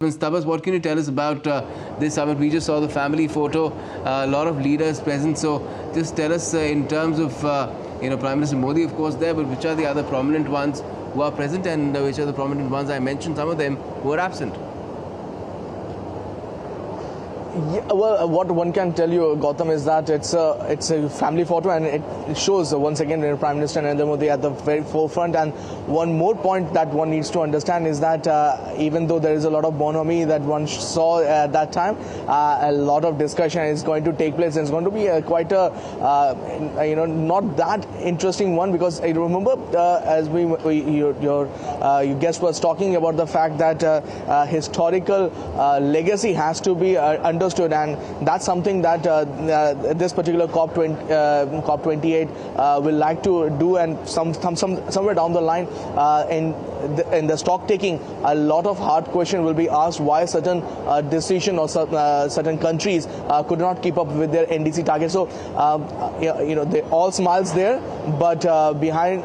Tabas, what can you tell us about this summit? We just saw the family photo, a lot of leaders present. So just tell us in terms of, Prime Minister Modi, of course, there, but which are the other prominent ones who are present and which are the prominent ones? I mentioned some of them who are absent. Yeah, well, what one can tell you, Gautam, is that it's a family photo, and it shows once again Prime Minister Narendra Modi at the very forefront. And one more point that one needs to understand is that even though there is a lot of bonhomie that one saw at that time, a lot of discussion is going to take place, and it's going to be quite a not that interesting one, because I remember as your guest was talking about the fact that historical legacy has to be understood, and that's something that this particular COP28 will like to do. And somewhere down the line in the stock taking, a lot of hard questions will be asked why certain decision or certain countries could not keep up with their NDC targets. So they all smiles there, but behind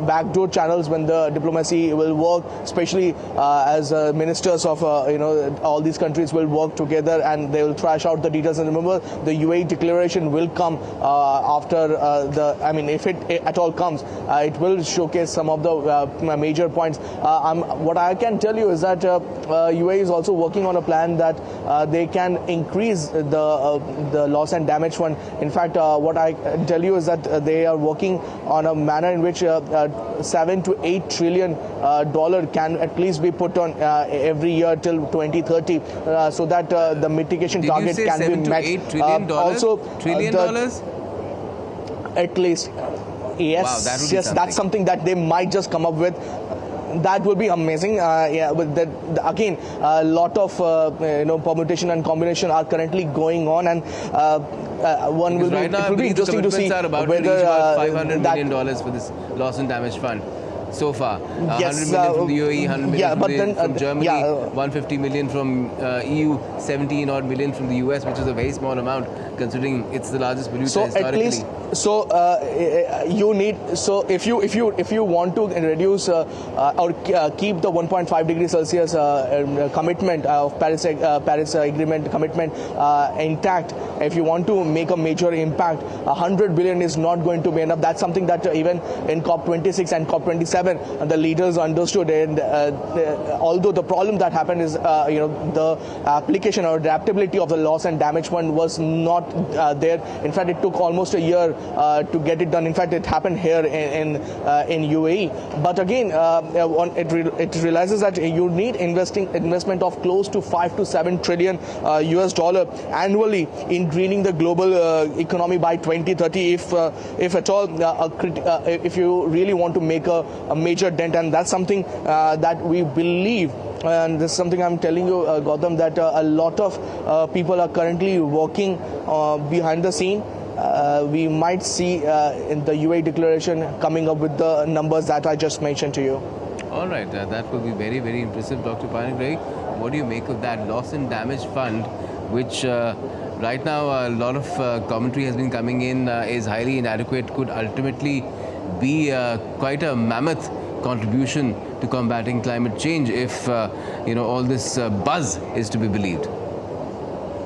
backdoor channels, when the diplomacy will work, especially as ministers of all these countries will work together, and they will thrash out the details. And remember, the UAE declaration will come after if it at all comes, it will showcase some of the major points. What I can tell you is that UAE is also working on a plan that they can increase the loss and damage fund. In fact, what I can tell you is that they are working on a manner in which $7 to $8 trillion can at least be put on every year till 2030, so that the mitigation target can be met. Did you say $7 to $8 trillion? Also, $trillion? At least. Yes, wow, that would be something. That's something that they might just come up with. That will be amazing. But again, a lot of permutation and combination are currently going on, and one will right now, it will be interesting to see about whether $500 million for this loss and damage fund. So far, yes, 100 million from the UAE, 100 million from Germany, yeah, 150 million from EU, 17 odd million from the US, which is a very small amount considering it's the largest polluter historically. At least, you need, so if you want to reduce or keep the 1.5 degrees Celsius commitment of Paris Agreement commitment intact, if you want to make a major impact, 100 billion is not going to be enough. That's something that even in COP26 and COP27 the leaders understood. And although the problem that happened is the application or adaptability of the loss and damage fund was not there. In fact, it took almost a year to get it done. In fact, it happened here in UAE. But again, it realizes that you need investment of close to 5 to 7 trillion US dollar annually in greening the global economy by 2030. If at all, if you really want to make a major dent, and that's something that we believe. And this is something I'm telling you, Gautam, that a lot of people are currently working behind the scene. We might see in the UAE declaration coming up with the numbers that I just mentioned to you. All right, that will be very, very impressive. Dr. Panik, what do you make of that loss and damage fund, which right now a lot of commentary has been coming in, is highly inadequate, could ultimately be quite a mammoth contribution to combating climate change if all this buzz is to be believed?